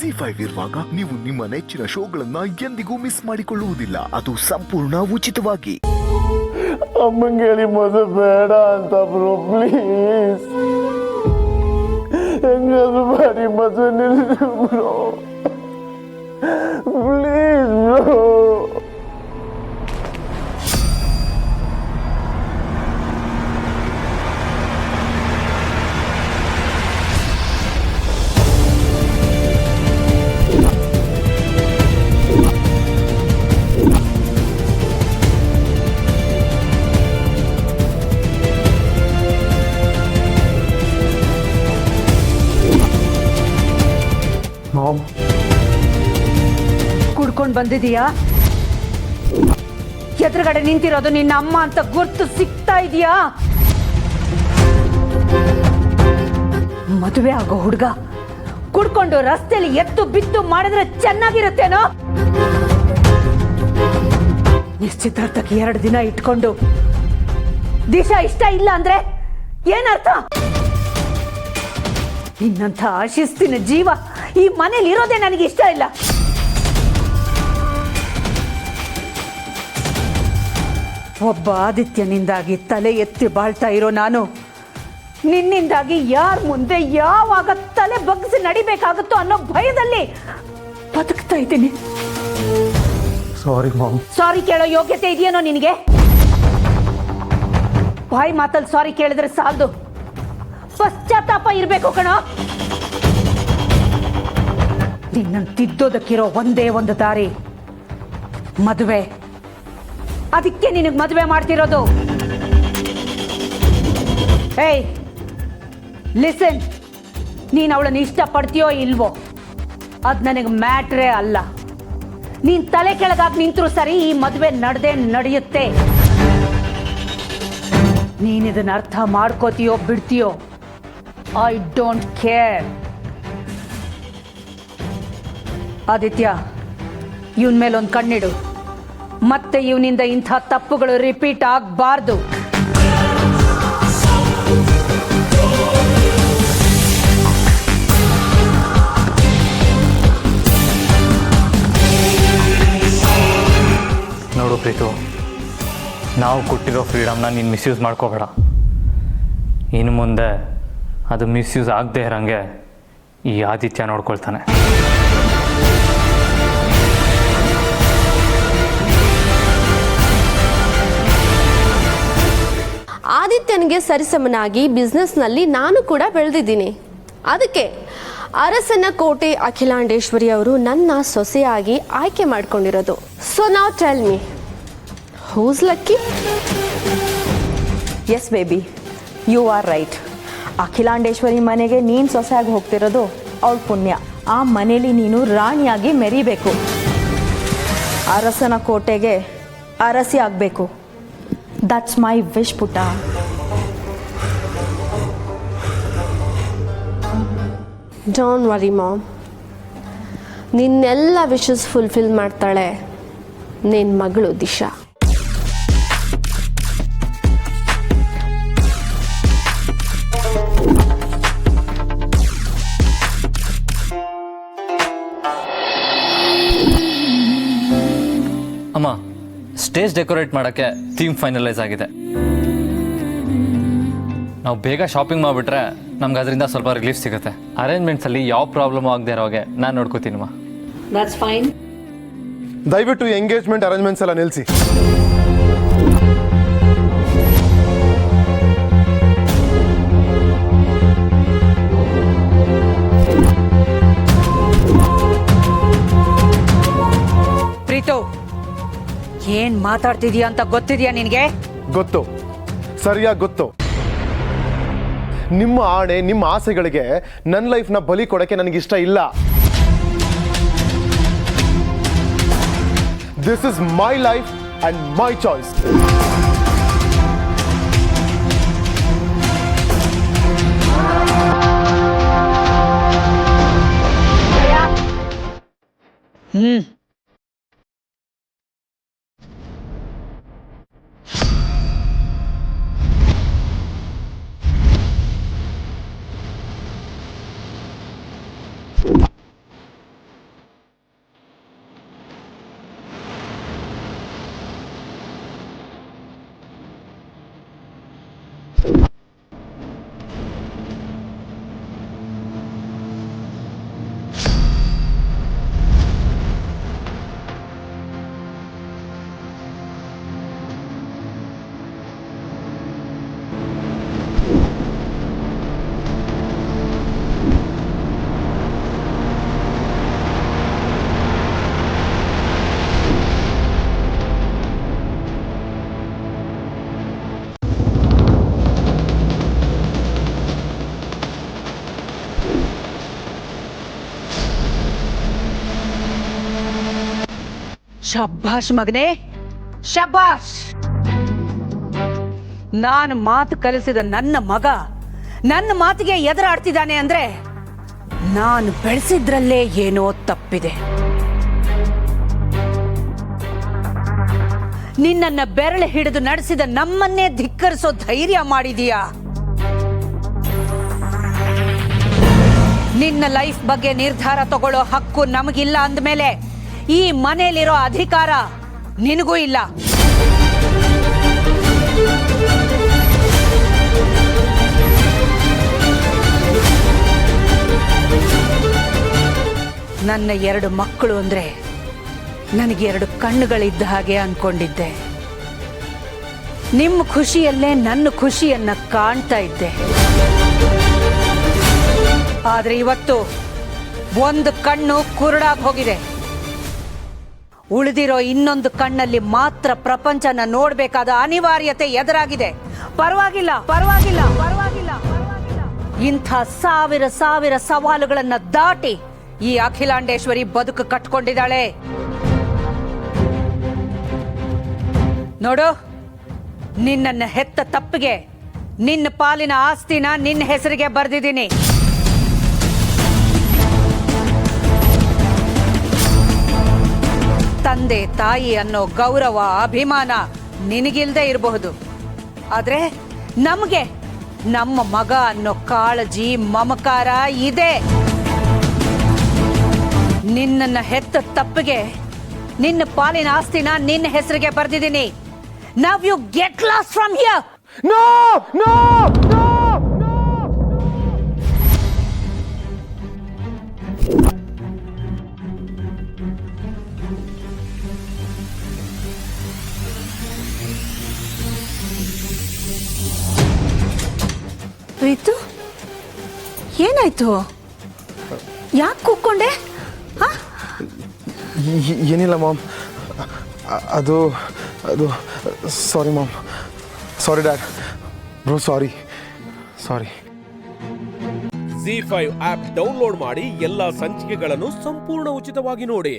ಜಿ5 ಇರುವಾಗ ನೀವು ನಿಮ್ಮ ನೆಚ್ಚಿನ ಶೋಗಳನ್ನ ಎಂದಿಗೂ ಮಿಸ್ ಮಾಡಿಕೊಳ್ಳುವುದಿಲ್ಲ. ಅದು ಸಂಪೂರ್ಣ ಉಚಿತವಾಗಿ. ಅಮ್ಮಂಗೆ ಹೇಳಿ ಮದುವೆ ಬೇಡ ಅಂತ ಬ್ರೋ, ಪ್ಲೀಸ್. ಹೆಂಗಾದ್ರು ಮಾಡಿ ಮದುವೆ ನಿಲ್ಲಿಸಿ ಬ್ರೋ, ಪ್ಲೀಸ್ ಬ್ರೋ. ಕುಡ್ಕೊಂಡು ಬಂದಿದೀಯಾ? ಎದುರುಗಡೆ ನಿಂತಿರೋದು ನಿನ್ನ ಅಮ್ಮ ಅಂತ ಗುರ್ತು ಸಿಗ್ತಾ ಇದೆಯಾ? ಮದುವೆ ಆಗೋ ಹುಡುಗ ಕುಡ್ಕೊಂಡು ರಸ್ತೆಯಲ್ಲಿ ಎತ್ತು ಬಿತ್ತು ಮಾಡಿದ್ರೆ ಚೆನ್ನಾಗಿರುತ್ತೇನೋ? ನಿಶ್ಚಿತಾರ್ಥಕ್ಕೆ 2 ದಿನ ಇಟ್ಕೊಂಡು ದಿಶಾ ಇಷ್ಟ ಇಲ್ಲ ಅಂದ್ರೆ ಏನರ್ಥ? ನಿನ್ನಂಥ ಶಿಸ್ತಿನ ಜೀವ ಈ ಮನೇಲಿ ಇರೋದೇ ನನಗೆ ಇಷ್ಟ ಇಲ್ಲ. ಒಬ್ಬ ಆದಿತ್ಯನಿಂದಾಗಿ ತಲೆ ಎತ್ತಿ ಬಾಳ್ತಾ ಇರೋ ನಾನು ನಿನ್ನಿಂದಾಗಿ ಯಾರ ಮುಂದೆ ಯಾವಾಗ ತಲೆ ಬಗ್ಗಿಸಿ ನಡಿಬೇಕಾಗುತ್ತೋ ಅನ್ನೋ ಭಯದಲ್ಲಿ ಬದುಕ್ತಾ ಇದ್ದೀನಿ. ಸಾರಿ ಮಾಮ್. ಸಾರಿ ಕೇಳೋ ಯೋಗ್ಯತೆ ಇದೆಯೇನೋ ನಿನಗೆ? ಬಾಯಿ ಮಾತಲ್ಲಿ ಸಾರಿ ಕೇಳಿದ್ರೆ ಸಾಲದು, ಪಶ್ಚಾತ್ತಾಪ ಇರಬೇಕು ಕಣೋ. ನಿನ್ನನ್ನು ತಿದ್ದೋದಕ್ಕಿರೋ ಒಂದೇ ಒಂದು ದಾರಿ ಮದುವೆ. ಅದಕ್ಕೆ ನಿನಗೆ ಮದುವೆ ಮಾಡ್ತಿರೋದು. ಏಯ್ ಲಿಸನ್, ನೀನು ಅವಳನ್ನು ಇಷ್ಟಪಡ್ತೀಯೋ ಇಲ್ವೋ ಅದು ನನಗೆ ಮ್ಯಾಟ್ರೇ ಅಲ್ಲ. ನೀನು ತಲೆ ಕೆಳಗಾಗಿ ನಿಂತರೂ ಸರಿ, ಈ ಮದುವೆ ನಡೆಯುತ್ತೆ. ನೀನು ಇದನ್ನ ಅರ್ಥ ಮಾಡ್ಕೋತೀಯೋ ಬಿಡ್ತೀಯೋ, ಐ ಡೋಂಟ್ ಕೇರ್. ಆದಿತ್ಯ, ಇವನ್ ಮೇಲೆ ಒಂದು ಕಣ್ಣಿಡು. ಮತ್ತೆ ಇವನಿಂದ ಇಂಥ ತಪ್ಪುಗಳು ರಿಪೀಟ್ ಆಗಬಾರ್ದು. ನೋಡು ಪ್ರೀತು, ನಾವು ಕೊಟ್ಟಿರೋ ಫ್ರೀಡಮ್ನ ನೀನು ಮಿಸ್ಯೂಸ್ ಮಾಡ್ಕೋಬೇಡ. ಇನ್ನು ಮುಂದೆ ಅದು ಮಿಸ್ಯೂಸ್ ಆಗದೆ ಇರೋಂಗೆ ಈ ಆದಿತ್ಯ ನೋಡ್ಕೊಳ್ತಾನೆ. ಆದಿತ್ಯನಿಗೆ ಸರಿಸಮನಾಗಿ ಬಿಸ್ನೆಸ್ನಲ್ಲಿ ನಾನು ಕೂಡ ಬೆಳೆದಿದ್ದೀನಿ. ಅದಕ್ಕೆ ಅರಸನ ಕೋಟೆ ಅಖಿಲಾಂಡೇಶ್ವರಿ ಅವರು ನನ್ನ ಸೊಸೆಯಾಗಿ ಆಯ್ಕೆ ಮಾಡ್ಕೊಂಡಿರೋದು. So now tell me, who's lucky? Yes baby, you are right. Akhilandeshwari ಮನೆಗೆ ನೀನು ಸೊಸೆಯಾಗಿ ಹೋಗ್ತಿರೋದು ಅವಳ ಪುಣ್ಯ. ಆ ಮನೇಲಿ ನೀನು ರಾಣಿಯಾಗಿ ಮೆರಿಬೇಕು. ಅರಸನ ಕೋಟೆಗೆ ಅರಸಿ ಆಗಬೇಕು. ದಟ್ಸ್ ಮೈ ವಿಶ್ ಪುಟ್ಟ. ಡೋಂಟ್ ವರಿ ಮಾಮ್, ನಿನ್ನೆಲ್ಲ ವಿಶಸ್ ಫುಲ್ಫಿಲ್ ಮಾಡ್ತಾಳೆ ನಿನ್ನ ಮಗಳು ದಿಶಾ. ಅಮ್ಮ, ಸ್ಟೇಜ್ ಡೆಕೋರೇಟ್ ಮಾಡೋಕ್ಕೆ ಥೀಮ್ ಫೈನಲೈಸ್ ಆಗಿದೆ. ನಾವು ಬೇಗ ಶಾಪಿಂಗ್ ಮಾಡಿಬಿಟ್ರೆ ನಮ್ಗೆ ಅದರಿಂದ ಸ್ವಲ್ಪ ರಿಲೀಫ್ ಸಿಗುತ್ತೆ. ಅರೇಂಜ್ಮೆಂಟ್ಸಲ್ಲಿ ಯಾವ ಪ್ರಾಬ್ಲಮ್ ಆಗದೆ ಇರೋ ಹಾಗೆ ನಾನು ನೋಡ್ಕೋತೀನಮ್ಮ. That's fine. ದಯವಿಟ್ಟು ಎಂಗೇಜ್ಮೆಂಟ್ ಅರೇಂಜ್ಮೆಂಟ್ಸ್ ಎಲ್ಲ ನಿಲ್ಲಿಸಿ. ಪ್ರೀತು, ಏನ್ ಮಾತಾಡ್ತಿದ್ಯಾ ಅಂತ ಗೊತ್ತಿದ್ಯಾ ನಿನಗೆ? ಗೊತ್ತು, ಸರಿಯಾಗಿ ಗೊತ್ತು. ನಿಮ್ಮ ಆಣೆ, ನಿಮ್ಮ ಆಸೆಗಳಿಗೆ ನನ್ನ ಲೈಫ್ನ ಬಲಿ ಕೊಡಕ್ಕೆ ನನಗಿಷ್ಟ ಇಲ್ಲ. This is my life and my choice. ಶಬ್ಬಾಷ್ ಮಗನೇ, ಶಬ್ಬಾಷ್. ನಾನು ಮಾತು ಕಲಿಸಿದ ನನ್ನ ಮಗ ನನ್ನ ಮಾತಿಗೆ ಎದುರಾಡ್ತಿದ್ದಾನೆ ಅಂದ್ರೆ ನಾನು ಬೆಳೆಸಿದ್ರಲ್ಲೇ ಏನೋ ತಪ್ಪಿದೆ. ನಿನ್ನನ್ನ ಬೆರಳು ಹಿಡಿದು ನಡೆಸಿದ ನಮ್ಮನ್ನೇ ಧಿಕ್ಕರಿಸೋ ಧೈರ್ಯ ಮಾಡಿದೀಯಾ? ನಿನ್ನ ಲೈಫ್ ಬಗ್ಗೆ ನಿರ್ಧಾರ ತಗೊಳ್ಳೋ ಹಕ್ಕು ನಮಗಿಲ್ಲ ಅಂದಮೇಲೆ ಈ ಮನೆಯಲ್ಲಿರೋ ಅಧಿಕಾರ ನಿನಗೂ ಇಲ್ಲ. ನನ್ನ 2 ಮಕ್ಕಳು ಅಂದ್ರೆ ನನಗೆ 2 ಕಣ್ಣುಗಳಿದ್ದ ಹಾಗೆ ಅನ್ಕೊಂಡಿದ್ದೆ. ನಿಮ್ಮ ಖುಷಿಯಲ್ಲೇ ನನ್ನ ಖುಷಿಯನ್ನ ಕಾಣ್ತಾ ಇದ್ದೆ. ಆದ್ರೆ ಇವತ್ತು ಒಂದು ಕಣ್ಣು ಕುರುಡಾಗಿ ಹೋಗಿದೆ. ಉಳಿದಿರೋ ಇನ್ನೊಂದು ಕಣ್ಣಲ್ಲಿ ಮಾತ್ರ ಪ್ರಪಂಚನ ನೋಡ್ಬೇಕಾದ ಅನಿವಾರ್ಯತೆ ಎದುರಾಗಿದೆ. ಪರವಾಗಿಲ್ಲ, ಪರವಾಗಿಲ್ಲ, ಪರವಾಗಿಲ್ಲ, ಪರವಾಗಿಲ್ಲ. ಇಂಥ ಸಾವಿರ ಸಾವಿರ ಸವಾಲುಗಳನ್ನ ದಾಟಿ ಈ ಅಖಿಲಾಂಡೇಶ್ವರಿ ಬದುಕು ಕಟ್ಕೊಂಡಿದ್ದಾಳೆ. ನೋಡು, ನಿನ್ನನ್ನ ಹೆತ್ತ ತಪ್ಪಿಗೆ ನಿನ್ನ ಪಾಲಿನ ಆಸ್ತಿನ ನಿನ್ನ ಹೆಸರಿಗೆ ಬರೆದಿದ್ದೀನಿ. ತಂದೆ ತಾಯಿ ಅನ್ನೋ ಗೌರವ ಅಭಿಮಾನ ನಿನಗಿಲ್ದೇ ಇರಬಹುದು, ಆದ್ರೆ ನಮಗೆ ನಮ್ಮ ಮಗ ಅನ್ನೋ ಕಾಳಜಿ ಮಮಕಾರ ಇದೆ. ನಿನ್ನನ್ನ ಹೆತ್ತ ತಪ್ಪಿಗೆ ನಿನ್ನ ಪಾಲಿನ ಆಸ್ತಿನ ನಿನ್ನ ಹೆಸರಿಗೆ ಬರೆದಿದ್ದೀನಿ. Now you get lost from here. No no no. Preethu, ಏನಾಯ್ತು? ಯಾಕೆ ಕೂತ್ಕೊಂಡೆ? ಏನಿಲ್ಲ ಮಾಮ್, ಅದು ಅದು sorry mom, sorry dad, bro sorry. ZEE5 app download ಮಾಡಿ ಎಲ್ಲಾ ಸಂಚಿಕೆಗಳನ್ನು ಸಂಪೂರ್ಣ ಉಚಿತವಾಗಿ ನೋಡಿ.